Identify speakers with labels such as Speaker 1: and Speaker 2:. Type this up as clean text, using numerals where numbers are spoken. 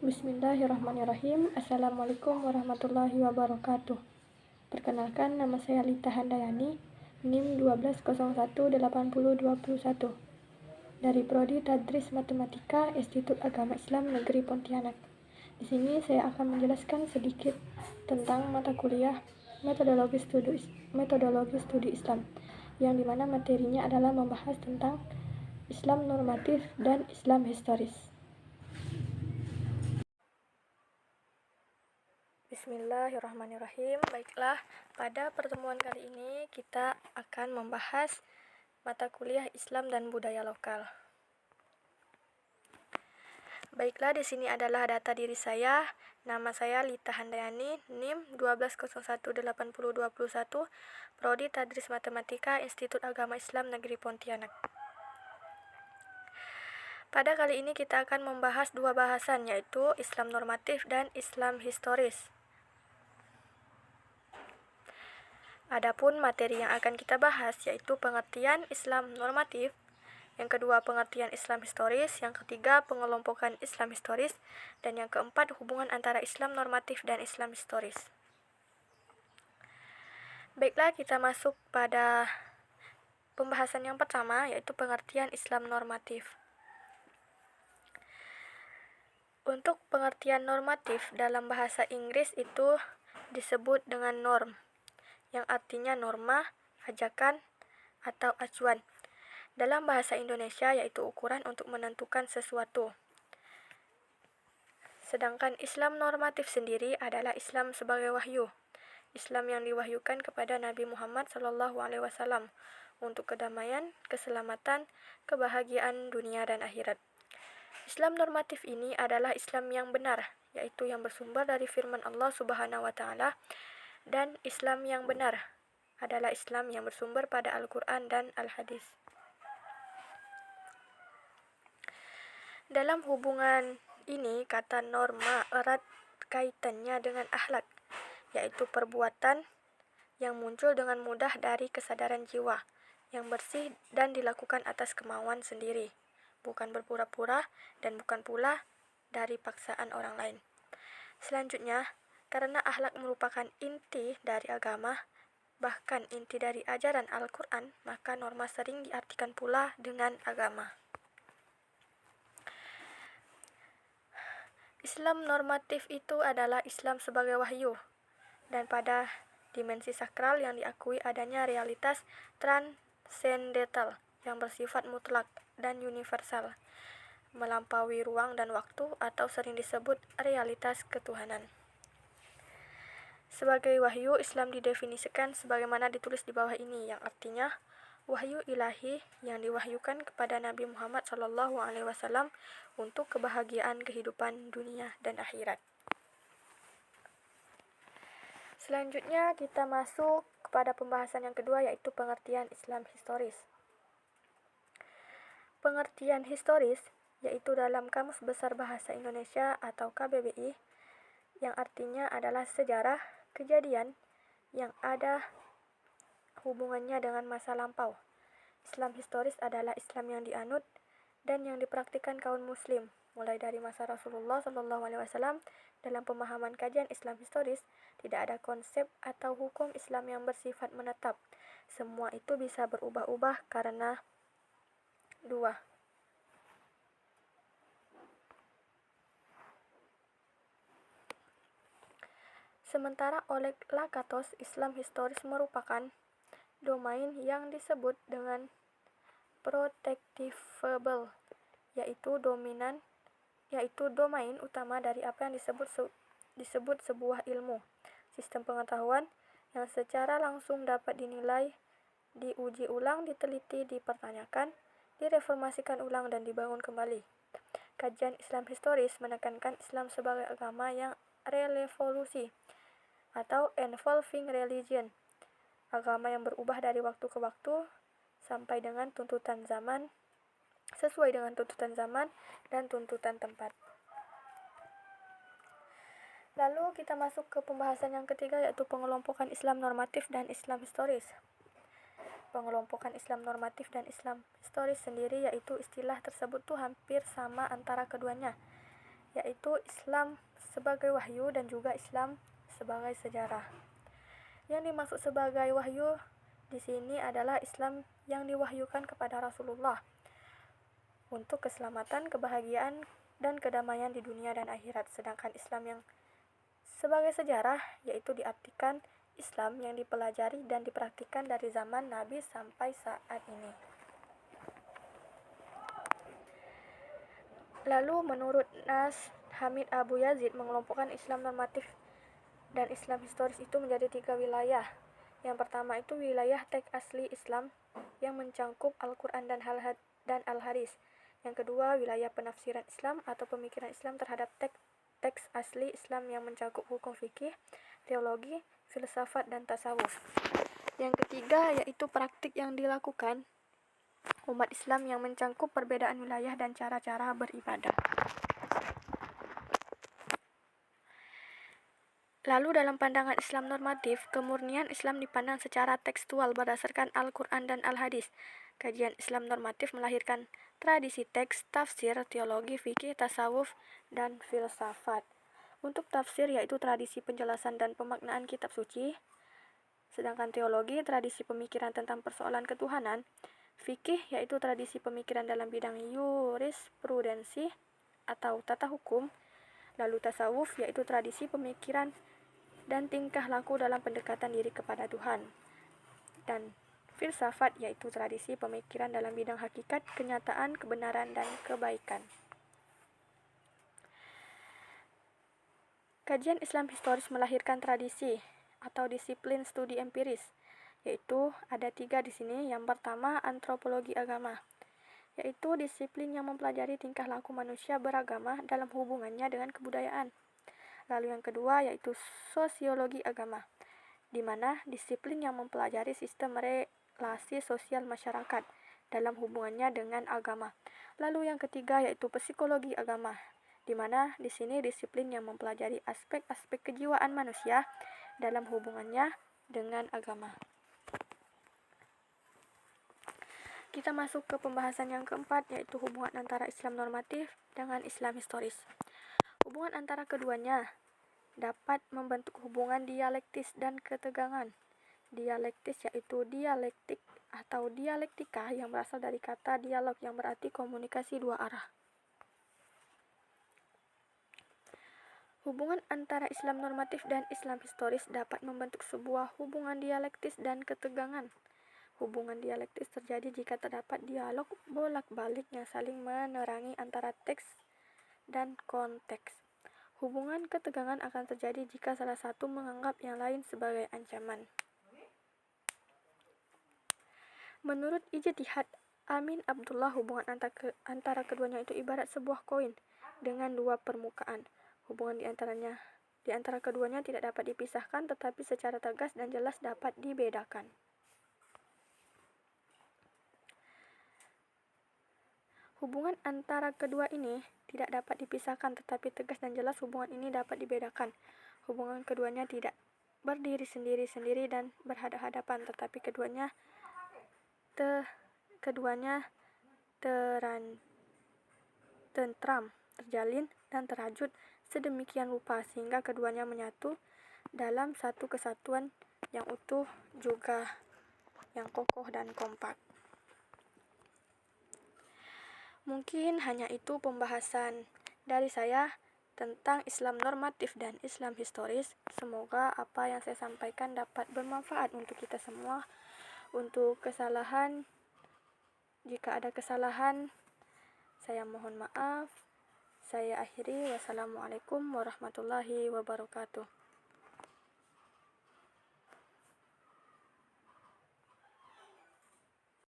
Speaker 1: Bismillahirrahmanirrahim. Assalamualaikum warahmatullahi wabarakatuh. Perkenalkan, nama saya Lita Handayani, NIM 12018021 dari Prodi Tadris Matematika Institut Agama Islam Negeri Pontianak. Di sini saya akan menjelaskan sedikit tentang mata kuliah metodologi studi Islam, yang dimana materinya adalah membahas tentang Islam normatif dan Islam historis. Bismillahirrahmanirrahim. Baiklah, pada pertemuan kali ini kita akan membahas mata kuliah Islam dan budaya lokal. Baiklah, di sini adalah data diri saya. Nama saya Lita Handayani, NIM 12018021, Prodi Tadris Matematika Institut Agama Islam Negeri Pontianak. Pada kali ini kita akan membahas dua bahasan, yaitu Islam normatif dan Islam historis. Adapun materi yang akan kita bahas yaitu pengertian Islam normatif, yang kedua pengertian Islam historis, yang ketiga pengelompokan Islam historis, dan yang keempat hubungan antara Islam normatif dan Islam historis. Baiklah, kita masuk pada pembahasan yang pertama, yaitu pengertian Islam normatif. Untuk pengertian normatif dalam bahasa Inggris itu disebut dengan norm, yang artinya norma, ajakan, atau acuan. Dalam bahasa Indonesia yaitu ukuran untuk menentukan sesuatu. Sedangkan Islam normatif sendiri adalah Islam sebagai wahyu. Islam yang diwahyukan kepada Nabi Muhammad SAW untuk kedamaian, keselamatan, kebahagiaan dunia dan akhirat. Islam normatif ini adalah Islam yang benar, yaitu yang bersumber dari firman Allah Subhanahu wa Ta'ala, dan Islam yang benar adalah Islam yang bersumber pada Al-Quran dan Al-Hadis. Dalam hubungan ini, kata norma erat kaitannya dengan akhlak, yaitu perbuatan yang muncul dengan mudah dari kesadaran jiwa, yang bersih dan dilakukan atas kemauan sendiri, bukan berpura-pura dan bukan pula dari paksaan orang lain. Selanjutnya, karena akhlak merupakan inti dari agama, bahkan inti dari ajaran Al-Quran, maka norma sering diartikan pula dengan agama. Islam normatif itu adalah Islam sebagai wahyu, dan pada dimensi sakral yang diakui adanya realitas transendental yang bersifat mutlak dan universal, melampaui ruang dan waktu, atau sering disebut realitas ketuhanan. Sebagai wahyu, Islam didefinisikan sebagaimana ditulis di bawah ini, yang artinya wahyu ilahi yang diwahyukan kepada Nabi Muhammad SAW untuk kebahagiaan kehidupan dunia dan akhirat. Selanjutnya kita masuk kepada pembahasan yang kedua, yaitu pengertian Islam historis. Pengertian historis yaitu dalam Kamus Besar Bahasa Indonesia atau KBBI, yang artinya adalah sejarah, kejadian yang ada hubungannya dengan masa lampau. Islam historis adalah Islam yang dianut dan yang dipraktikkan kaum muslim mulai dari masa Rasulullah SAW. Dalam pemahaman kajian Islam historis, tidak ada konsep atau hukum Islam yang bersifat menetap. Semua itu bisa berubah-ubah karena dua. Sementara oleh Lakatos, Islam historis merupakan domain yang disebut dengan protectivable, yaitu domain utama dari apa yang disebut sebuah ilmu, sistem pengetahuan yang secara langsung dapat dinilai, diuji ulang, diteliti, dipertanyakan, direformasikan ulang, dan dibangun kembali. Kajian Islam historis menekankan Islam sebagai agama yang revolusi atau evolving religion, agama yang berubah dari waktu ke waktu sampai dengan tuntutan zaman, sesuai dengan tuntutan zaman dan tuntutan tempat. Lalu kita masuk ke pembahasan yang ketiga, yaitu pengelompokan Islam normatif dan Islam historis. Pengelompokan Islam normatif dan Islam historis sendiri, yaitu istilah tersebut tuh hampir sama antara keduanya, yaitu Islam sebagai wahyu dan juga Islam sebagai sejarah. Yang dimaksud sebagai wahyu di sini adalah Islam yang diwahyukan kepada Rasulullah untuk keselamatan, kebahagiaan, dan kedamaian di dunia dan akhirat. Sedangkan Islam yang sebagai sejarah yaitu diartikan Islam yang dipelajari dan dipraktikkan dari zaman Nabi sampai saat ini. Lalu menurut Nas Hamid Abu Yazid mengelompokkan Islam normatif dan Islam historis itu menjadi 3 wilayah. Yang pertama itu wilayah teks asli Islam yang mencangkup Al-Quran dan Al-Hadis. Yang kedua wilayah penafsiran Islam atau pemikiran Islam terhadap teks asli Islam yang mencakup hukum fikih, teologi, filsafat, dan tasawuf. Yang ketiga yaitu praktik yang dilakukan umat Islam yang mencangkup perbedaan wilayah dan cara-cara beribadah. Lalu dalam pandangan Islam normatif, kemurnian Islam dipandang secara tekstual berdasarkan Al-Quran dan Al-Hadis. Kajian Islam normatif melahirkan tradisi teks, tafsir, teologi, fikih, tasawuf, dan filsafat. Untuk tafsir yaitu tradisi penjelasan dan pemaknaan kitab suci, sedangkan teologi tradisi pemikiran tentang persoalan ketuhanan, fikih yaitu tradisi pemikiran dalam bidang jurisprudensi atau tata hukum, lalu tasawuf yaitu tradisi pemikiran dan tingkah laku dalam pendekatan diri kepada Tuhan, dan filsafat yaitu tradisi pemikiran dalam bidang hakikat, kenyataan, kebenaran, dan kebaikan. Kajian Islam historis melahirkan tradisi atau disiplin studi empiris, yaitu ada 3 di sini. Yang pertama, antropologi agama, yaitu disiplin yang mempelajari tingkah laku manusia beragama dalam hubungannya dengan kebudayaan. Lalu yang kedua yaitu sosiologi agama, di mana disiplin yang mempelajari sistem relasi sosial masyarakat dalam hubungannya dengan agama. Lalu yang ketiga yaitu psikologi agama, di mana di sini disiplin yang mempelajari aspek-aspek kejiwaan manusia dalam hubungannya dengan agama. Kita masuk ke pembahasan yang keempat, yaitu hubungan antara Islam normatif dengan Islam historis. Hubungan antara keduanya dapat membentuk hubungan dialektis dan ketegangan. Dialektis yaitu dialektik atau dialektika yang berasal dari kata dialog yang berarti komunikasi 2 arah. Hubungan antara Islam normatif dan Islam historis dapat membentuk sebuah hubungan dialektis dan ketegangan. Hubungan dialektis terjadi jika terdapat dialog bolak-balik yang saling menerangi antara teks dan konteks. Hubungan ketegangan akan terjadi jika salah satu menganggap yang lain sebagai ancaman. Menurut ijtihad Amin Abdullah, hubungan antara keduanya itu ibarat sebuah koin dengan 2 permukaan. Hubungan di antara keduanya tidak dapat dipisahkan, tetapi secara tegas dan jelas dapat dibedakan. Hubungan antara kedua ini tidak dapat dipisahkan, tetapi tegas dan jelas hubungan ini dapat dibedakan. Hubungan keduanya tidak berdiri sendiri-sendiri dan berhadapan-hadapan, tetapi keduanya tentram, terjalin, dan terwujud sedemikian rupa sehingga keduanya menyatu dalam satu kesatuan yang utuh juga yang kokoh dan kompak. Mungkin hanya itu pembahasan dari saya tentang Islam normatif dan Islam historis. Semoga apa yang saya sampaikan dapat bermanfaat untuk kita semua. Untuk kesalahan, jika ada kesalahan, saya mohon maaf. Saya akhiri. Wassalamualaikum warahmatullahi wabarakatuh.